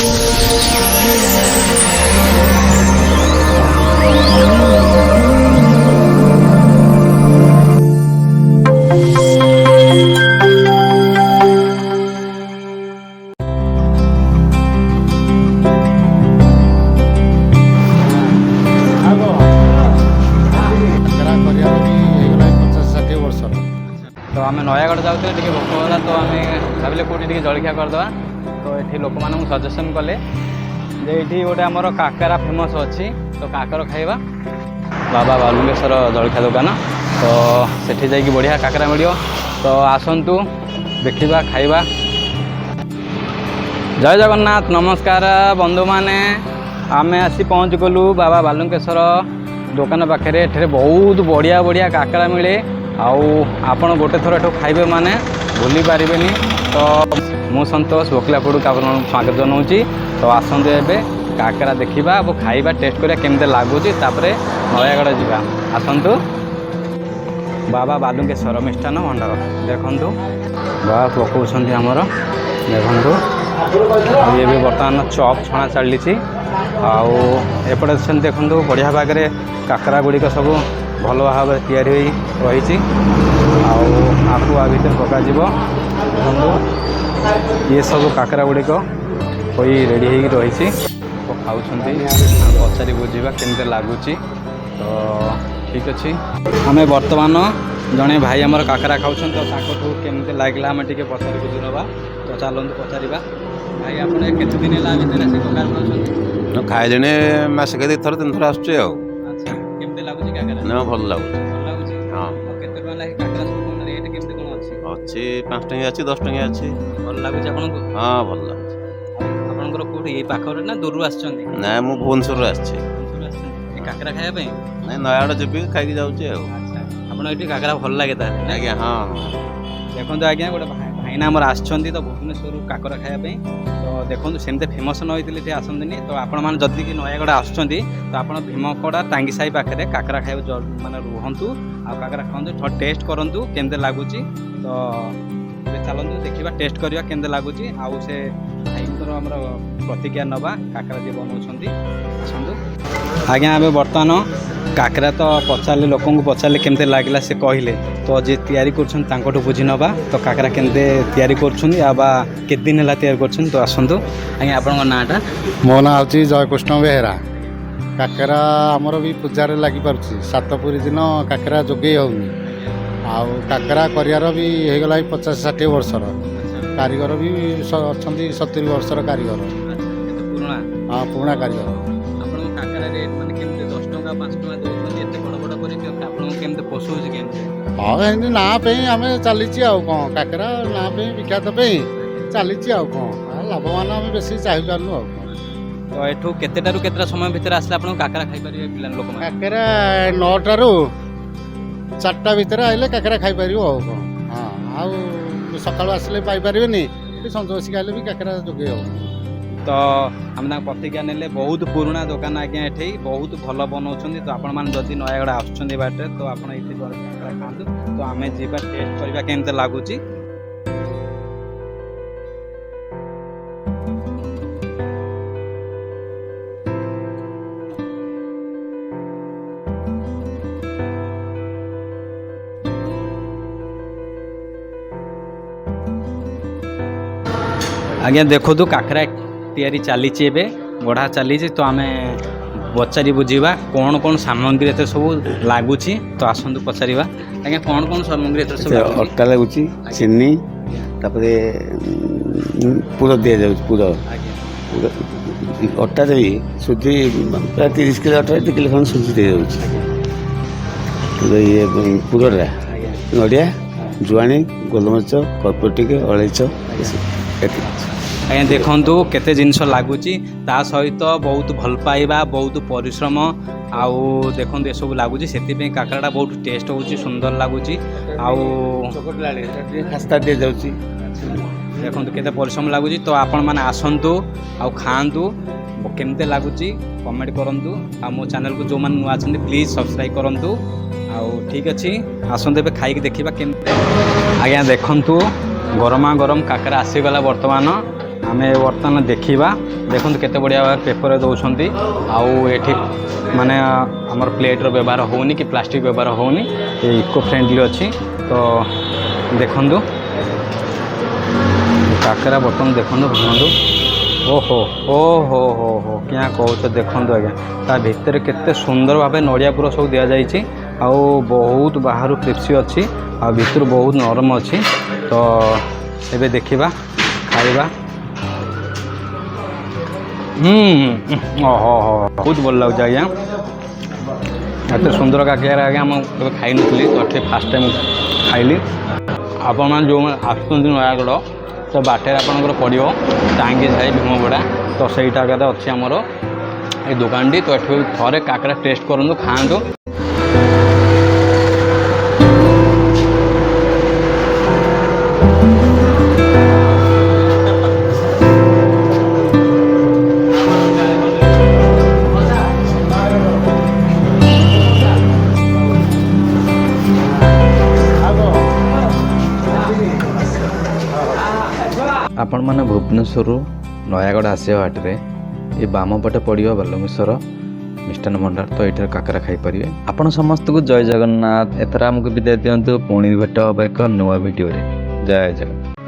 तो आम नयागढ़ जाऊे टे भोक होगा तो आम भाविले कौटी टे जलखिया करदे तो ये लोक मान सजेसन कले जे ये गोटे आमर काकरा फेमस अच्छी तो काकर खाइबा बाबा बालुंगेश्वर जलखिया दुकान तो सेठी जाइए बढ़िया काकरा मिल तो आसतु देखा खाइबा। जय जगन्नाथ नमस्कार बंधु मैंने आम आसी पहुँच गलु बाबा बालुंगेश्वर दुकान पाखे बहुत बढ़िया बढ़िया काकरा मिले आउ आपण गोटे थर एठू खाइबे माने भूली पारिबेनी। तो मु संतोष बोकलापुर का स्वागत जनाऊँगी तो आसतु एवं काकरा देखा और खाइबा टेस्ट करिया केमते लागुची तापरे नयागढ़ जावा आसतु बाबा बालुंगेश्वर मिष्ठान भंडार देखंतु बाबा पकाउछंती हमर देखंतु ये भी बर्तमान चॉप छणा चली आउटे देखंतु बढ़िया भाग में काकरा गुड़िक सब भल भाव तैयारी रही आपको आ भर पकाज ये सब काकरा गुड़िक हो रेडी हो रही खाऊँ पचारि बुझा केमते लगुच तो ठीक अच्छे आम बर्तमान जड़े भाई आमर काकरा खाऊँ तो केमते लगला आम टे पचारि बुझी नवा तो चलते पचार भाई आप केते दिन है भितर से काकरा खाऊँ खाए जने मसके दी थर तीन थर आसुचे आ केमते लगुच काकरा ना भल लगुच हाँ केते टका लागे काकरा सब रेट केमते कोन अछि 5 टंका अछि 10 टंका अछि भल लागुच आपनको हाँ भल लगुच आपनकर कोठी ए पाखरे ना दूर आछछन्ती ना मु भुवनेश्वर आछि ए काकरा खाया पे ना नयागढ़ जेबी खाई जाउचे आ अच्छा आपण एठी काकरा भल लागे ता आज्ञा हाँ देखंतु आज्ञा गोटे भाईना हमर आछछन्ती तो भुवनेश्वर काकरा खाया पे तो देखंतु सेमते फेमस न होइतिले ते आसंदिनी तो आपण मान जदी कि नयागढ़ आछछन्ती तो आपण भीमकड़ा टांगी साई पाखरे काकरा खाया माने रुहंतु आ काकरा खांतु थोड़ा टेस्ट करंतु केमते लागुची तो चलतु देखा टेस्ट करवा केमते लगुच आउ से भाईंकर आमर प्रतिज्ञा नवा काकरा जी बनाऊँच आसतु आज्ञा आम बर्तमान काकरा तो पचारे लोक पचारे केमते लगला से कहले तो जे तैयारी कर बुझी नवा तो काकरा केमते तैयारी करते दिन है तैयारी कर तो आसतु आज्ञा आपण नाटा मो ना हूँ जयकृष्ण बेहेरा काकरा आमर भी पूजार लगी पार्टी सातपुरी दिन काकरा जोगे होनी आउ काकरा करियार भी हो गला 50-60 वर्षर कारीगर भी अच्छा 70 वर्षर कारीगर हाँ पुराना कारीगर हाँ एमती ना आम चली कौन काकरा ना विख्यात चली कौन लाभवान आम बेस चाह पार्नु तो एठू केतेटारू केतेटा समय भितर आसले आपन काकरा खाई परिबे पिला लोक मान काकरा 9टारू 4टा भितर आइले काकरा खाई पारिबो हाँ आउ सकाळु आसले पाई पारिबेनी संतोषी खाइले भी काकरा जोगे हो तो आम प्रतिज्ञा नेले बहुत पुराना दुकान आज्ञा एठी बहुत भल बनाउछन्ती तो आपण मान जदी नयागढ़ आछछन्ती बाटे तो आपण एठी काकरा खांतु तो आमे जीवा टेस्ट करबा केमते लागुची आज्ञा देखो तो काकरा तैयारी चली गढ़ा चली तो आम पचारि बुझा कौन कौन सामग्री एत सब लगुच तो आसतु पचार आज्ञा कौन कौन सामग्री एत सब अटा लगुच चीनी पुर दि जाऊँ पुर अटा भी सुधी प्राय 30 किलो अटा 2 किलो खंड सुधी दि जाऊँ ये पुरटा नड़िया जुआणी गोलमरीच कर्पूर टिके अलैच आज्ञा देखु केते जिनस लगुच ता सहित बहुत भल पाइबा बहुत परिश्रम आउ देखो ये सब लगुच से काकराटा बहुत टेस्ट हो सुंदर लगुच खास्ता दि जाऊँ देखो केते परिश्रम लगुच तो आपण मैंने आसतु आउ खातु केमते लगुच कमेंट करूँ आ मो चैनल को जो मैंने नुआ प्लीज सब्सक्राइब करूँ आउ ठीक अच्छे आसतु ए खाई देखा केमते आज्ञा देखु गरमा गरम काकरा आसीगला बर्तमान ଆମେ ବର୍ତ୍ତମାନ ଦେଖିବା। ଦେଖନ୍ତୁ କେତେ ବଢ଼ିଆ ଭାବରେ ପେପର ଦେଉଛନ୍ତି। ଆଉ ଏଠି ମାନେ ଆମର ପ୍ଲେଟ୍ର ବ୍ୟବହାର ହେଉନି କି ପ୍ଲାଷ୍ଟିକ୍ ବ୍ୟବହାର ହେଉନି, ଏ ଇକୋ ଫ୍ରେଣ୍ଡଲି ଅଛି। ତ ଦେଖନ୍ତୁ କାକରା ବର୍ତ୍ତମାନ ଦେଖନ୍ତୁ ଭାଙ୍ଗନ୍ତୁ। ଓହୋ ଓହୋ ହୋ ହୋ କିଆ କହୁଛ ଦେଖନ୍ତୁ ଆଜ୍ଞା, ତା ଭିତରେ କେତେ ସୁନ୍ଦର ଭାବେ ନଡ଼ିଆ ପୁର ସବୁ ଦିଆଯାଇଛି। ଆଉ ବହୁତ ବାହାରୁ କ୍ରିସ୍ପି ଅଛି, ଆଉ ଭିତରୁ ବହୁତ ନରମ ଅଛି। ତ ଏବେ ଦେଖିବା, ଖାଇବା। ଓହୋ ହୋ ବହୁତ ଭଲ ଲାଗୁଛି ଆଜ୍ଞା। ଏତେ ସୁନ୍ଦର କାକରା ଆଜ୍ଞା ମୁଁ କେବେ ଖାଇନଥିଲି, ତ ଏଠି ଫାର୍ଷ୍ଟ ଟାଇମ୍ ଖାଇଲି। ଆପଣମାନେ ଯେଉଁମାନେ ଆସୁଛନ୍ତି ନୟାଗଡ଼, ତ ବାଟରେ ଆପଣଙ୍କର ପଡ଼ିବ ଟାଙ୍ଗୀ ସାହି ଭୀମପଡ଼ା। ତ ସେଇଟା ଆଗରେ ଅଛି ଆମର এই ଦୋକାନଟି। ତ ଏଠୁ ଥରେ କାକରା ଟେଷ୍ଟ କରନ୍ତୁ, ଖାଆନ୍ତୁ। ଆପଣମାନେ ଭୁବନେଶ୍ୱରରୁ ନୟାଗଡ଼ ଆସିବା ବାଟରେ ଏ ବାମ ପଟେ ପଡ଼ିବ ବାଲୁଙ୍ଗେଶ୍ୱର ମିଷ୍ଟାନ୍ନ ଭଣ୍ଡାର। ତ ଏଇଠାରେ କାକରା ଖାଇପାରିବେ। ଆପଣ ସମସ୍ତଙ୍କୁ ଜୟ ଜଗନ୍ନାଥ। ଏଥର ଆମକୁ ବିଦାୟ ଦିଅନ୍ତୁ, ପୁଣି ଭେଟ ହେବ ଏକ ନୂଆ ଭିଡ଼ିଓରେ। ଜୟ ଜଗନ୍ନାଥ।